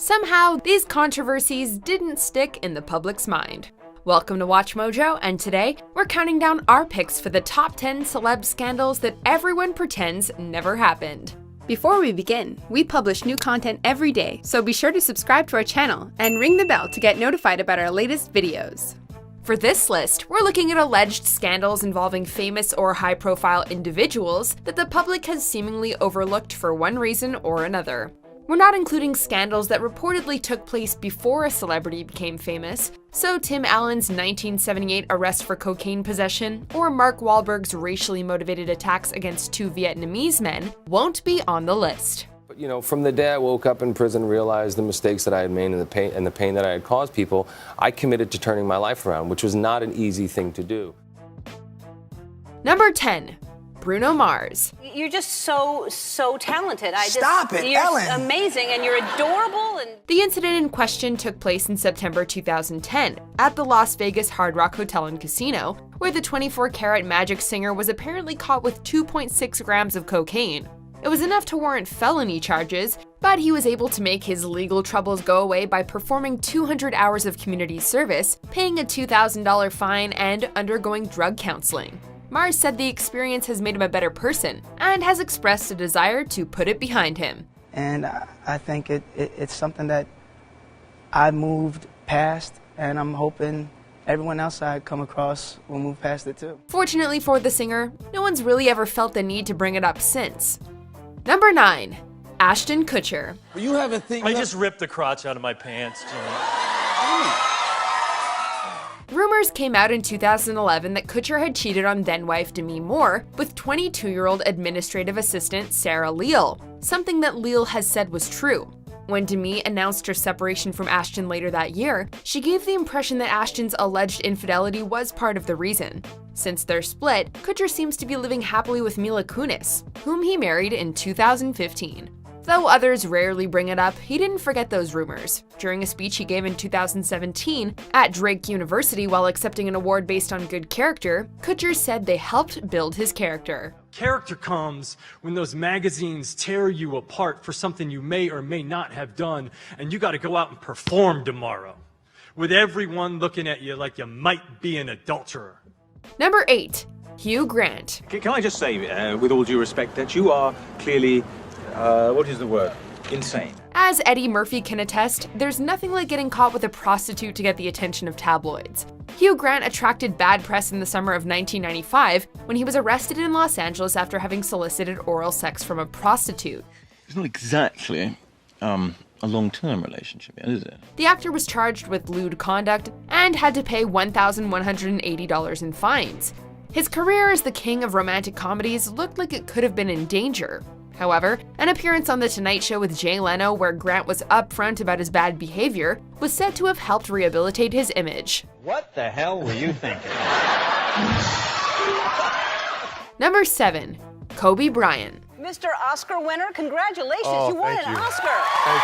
Somehow, these controversies didn't stick in the public's mind. Welcome to WatchMojo, and today, we're counting down our picks for the top 10 celeb scandals that everyone pretends never happened. Before we begin, we publish new content every day, so be sure to subscribe to our channel and ring the bell to get notified about our latest videos. For this list, we're looking at alleged scandals involving famous or high-profile individuals that the public has seemingly overlooked for one reason or another. We're not including scandals that reportedly took place before a celebrity became famous, so Tim Allen's 1978 arrest for cocaine possession or Mark Wahlberg's racially motivated attacks against two Vietnamese men won't be on the list. But, you know, from the day I woke up in prison, realized the mistakes that I had made and the pain that I had caused people, I committed to turning my life around, which was not an easy thing to do. Number 10. Bruno Mars. You're just so talented. Stop it, you're Ellen! Amazing, and you're adorable. And The incident in question took place in September 2010 at the Las Vegas Hard Rock Hotel and Casino, where the 24-karat magic singer was apparently caught with 2.6 grams of cocaine. It was enough to warrant felony charges, but he was able to make his legal troubles go away by performing 200 hours of community service, paying a $2,000 fine, and undergoing drug counseling. Mars said the experience has made him a better person and has expressed a desire to put it behind him. And I think it's something that I moved past, and I'm hoping everyone else I come across will move past it too. Fortunately for the singer, no one's really ever felt the need to bring it up since. Number 9. Ashton Kutcher. You haven't think I just ripped the crotch out of my pants, Jimmy. Rumors came out in 2011 that Kutcher had cheated on then-wife Demi Moore with 22-year-old administrative assistant Sarah Leal, something that Leal has said was true. When Demi announced her separation from Ashton later that year, she gave the impression that Ashton's alleged infidelity was part of the reason. Since their split, Kutcher seems to be living happily with Mila Kunis, whom he married in 2015. Though others rarely bring it up, he didn't forget those rumors. During a speech he gave in 2017 at Drake University while accepting an award based on good character, Kutcher said they helped build his character. Character comes when those magazines tear you apart for something you may or may not have done, and you gotta go out and perform tomorrow, with everyone looking at you like you might be an adulterer. Number 8. Hugh Grant. Can I just say, with all due respect, that you are clearly, what is the word? Insane. As Eddie Murphy can attest, there's nothing like getting caught with a prostitute to get the attention of tabloids. Hugh Grant attracted bad press in the summer of 1995 when he was arrested in Los Angeles after having solicited oral sex from a prostitute. It's not exactly a long-term relationship, is it? The actor was charged with lewd conduct and had to pay $1,180 in fines. His career as the king of romantic comedies looked like it could have been in danger. However, an appearance on The Tonight Show with Jay Leno where Grant was upfront about his bad behavior was said to have helped rehabilitate his image. What the hell were you thinking? Number 7. Kobe Bryant. Mr. Oscar winner, congratulations! You won an Oscar. Thank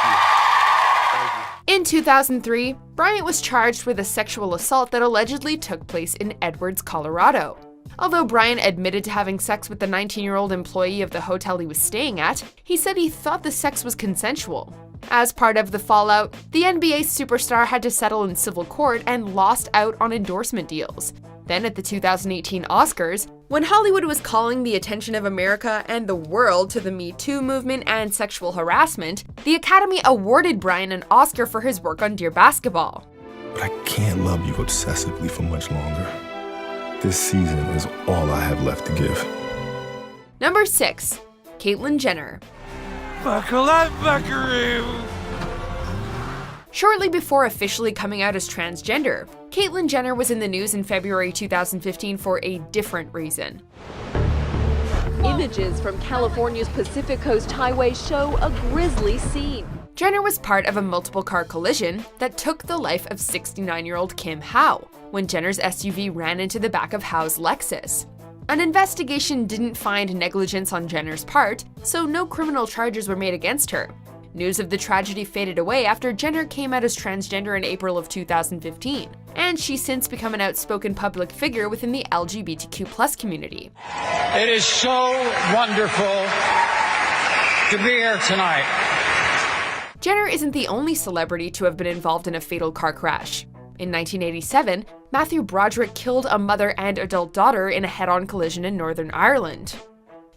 you. In 2003, Bryant was charged with a sexual assault that allegedly took place in Edwards, Colorado. Although Bryant admitted to having sex with the 19-year-old employee of the hotel he was staying at, he said he thought the sex was consensual. As part of the fallout, the NBA superstar had to settle in civil court and lost out on endorsement deals. Then at the 2018 Oscars, when Hollywood was calling the attention of America and the world to the Me Too movement and sexual harassment, the Academy awarded Bryant an Oscar for his work on Dear Basketball. But I can't love you obsessively for much longer. This season is all I have left to give. Number 6. Cait Jenner. Buckle up, buckaroo! Shortly before officially coming out as transgender, Cait Jenner was in the news in February 2015 for a different reason. Images from California's Pacific Coast Highway show a grisly scene. Jenner was part of a multiple-car collision that took the life of 69-year-old Kim Howe when Jenner's SUV ran into the back of Howe's Lexus. An investigation didn't find negligence on Jenner's part, so no criminal charges were made against her. News of the tragedy faded away after Jenner came out as transgender in April of 2015, and she's since become an outspoken public figure within the LGBTQ+ community. It is so wonderful to be here tonight. Jenner isn't the only celebrity to have been involved in a fatal car crash. In 1987, Matthew Broderick killed a mother and adult daughter in a head-on collision in Northern Ireland.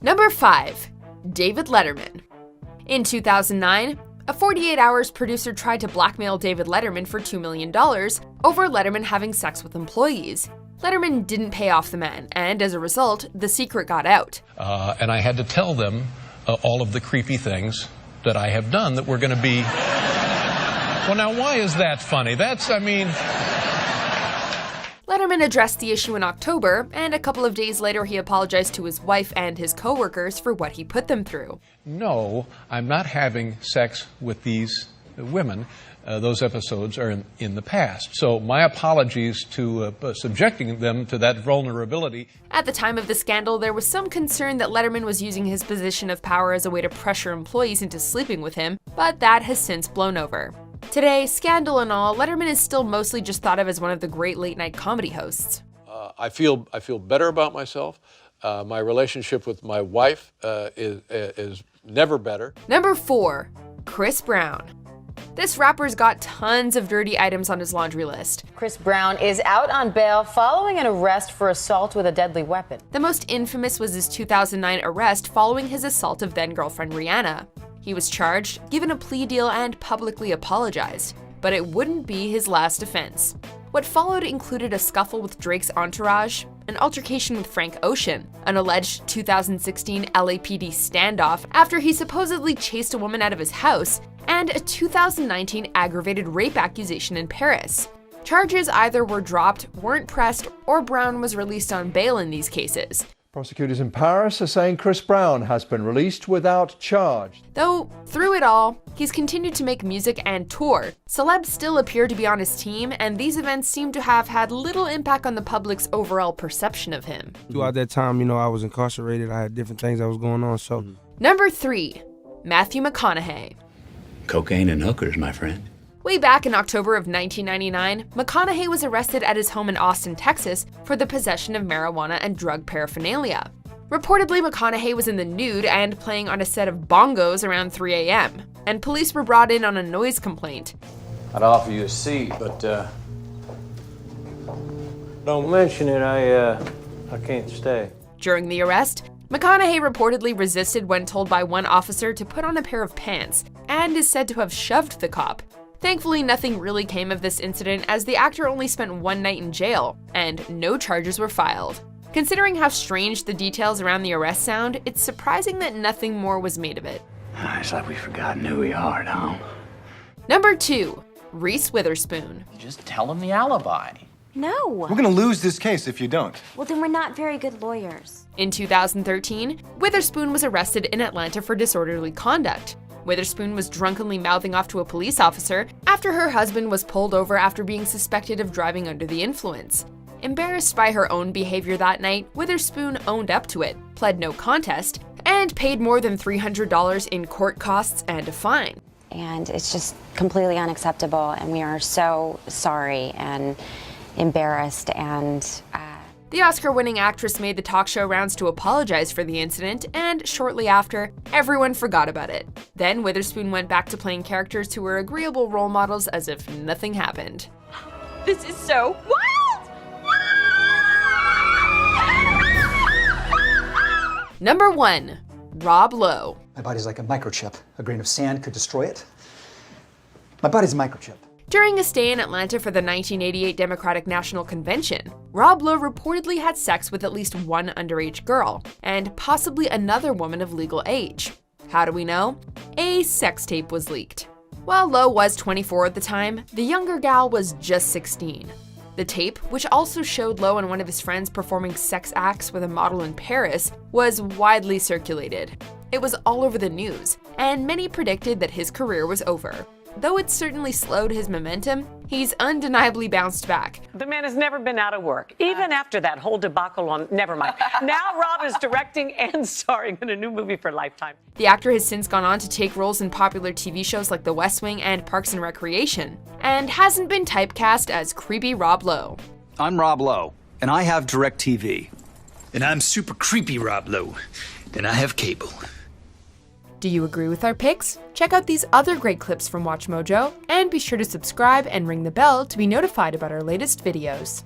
Number 5. David Letterman. In 2009, a 48 Hours producer tried to blackmail David Letterman for $2 million over Letterman having sex with employees. Letterman didn't pay off the man, and as a result, the secret got out. And I had to tell them all of the creepy things that I have done that were going to be... Well, now, why is that funny? Letterman addressed the issue in October, and a couple of days later he apologized to his wife and his co-workers for what he put them through. No, I'm not having sex with these women. Those episodes are in the past. So my apologies to subjecting them to that vulnerability. At the time of the scandal, there was some concern that Letterman was using his position of power as a way to pressure employees into sleeping with him, but that has since blown over. Today, scandal and all, Letterman is still mostly just thought of as one of the great late-night comedy hosts. I feel better about myself. My relationship with my wife is never better. Number 4. Chris Brown. This rapper's got tons of dirty items on his laundry list. Chris Brown is out on bail following an arrest for assault with a deadly weapon. The most infamous was his 2009 arrest following his assault of then-girlfriend Rihanna. He was charged, given a plea deal, and publicly apologized. But it wouldn't be his last offense. What followed included a scuffle with Drake's entourage, an altercation with Frank Ocean, an alleged 2016 LAPD standoff after he supposedly chased a woman out of his house, and a 2019 aggravated rape accusation in Paris. Charges either were dropped, weren't pressed, or Brown was released on bail in these cases. Prosecutors in Paris are saying Chris Brown has been released without charge. Though, through it all, he's continued to make music and tour. Celebs still appear to be on his team, and these events seem to have had little impact on the public's overall perception of him. Throughout that time, I was incarcerated. I had different things that was going on, so. Number 3. Matthew McConaughey. Cocaine and hookers, my friend. Way back in October of 1999, McConaughey was arrested at his home in Austin, Texas for the possession of marijuana and drug paraphernalia. Reportedly, McConaughey was in the nude and playing on a set of bongos around 3 a.m., and police were brought in on a noise complaint. I'd offer you a seat, but don't mention it, I can't stay. During the arrest, McConaughey reportedly resisted when told by one officer to put on a pair of pants, and is said to have shoved the cop. Thankfully, nothing really came of this incident, as the actor only spent one night in jail, and no charges were filed. Considering how strange the details around the arrest sound, it's surprising that nothing more was made of it. It's like we've forgotten who we are, huh? Number 2. Reese Witherspoon. Just tell them the alibi. No. We're gonna lose this case if you don't. Well, then we're not very good lawyers. In 2013, Witherspoon was arrested in Atlanta for disorderly conduct. Witherspoon was drunkenly mouthing off to a police officer after her husband was pulled over after being suspected of driving under the influence. Embarrassed by her own behavior that night, Witherspoon owned up to it, pled no contest, and paid more than $300 in court costs and a fine. And it's just completely unacceptable, and we are so sorry and embarrassed, and The Oscar-winning actress made the talk show rounds to apologize for the incident, and shortly after, everyone forgot about it. Then Witherspoon went back to playing characters who were agreeable role models as if nothing happened. This is so wild! Number 1. Rob Lowe. My body's like a microchip. A grain of sand could destroy it. My body's a microchip. During a stay in Atlanta for the 1988 Democratic National Convention, Rob Lowe reportedly had sex with at least one underage girl, and possibly another woman of legal age. How do we know? A sex tape was leaked. While Lowe was 24 at the time, the younger gal was just 16. The tape, which also showed Lowe and one of his friends performing sex acts with a model in Paris, was widely circulated. It was all over the news, and many predicted that his career was over. Though it certainly slowed his momentum, he's undeniably bounced back. The man has never been out of work, even after that whole debacle on, never mind. Now Rob is directing and starring in a new movie for Lifetime. The actor has since gone on to take roles in popular TV shows like The West Wing and Parks and Recreation, and hasn't been typecast as creepy Rob Lowe. I'm Rob Lowe, and I have DirecTV. And I'm super creepy Rob Lowe, and I have cable. Do you agree with our picks? Check out these other great clips from WatchMojo, and be sure to subscribe and ring the bell to be notified about our latest videos.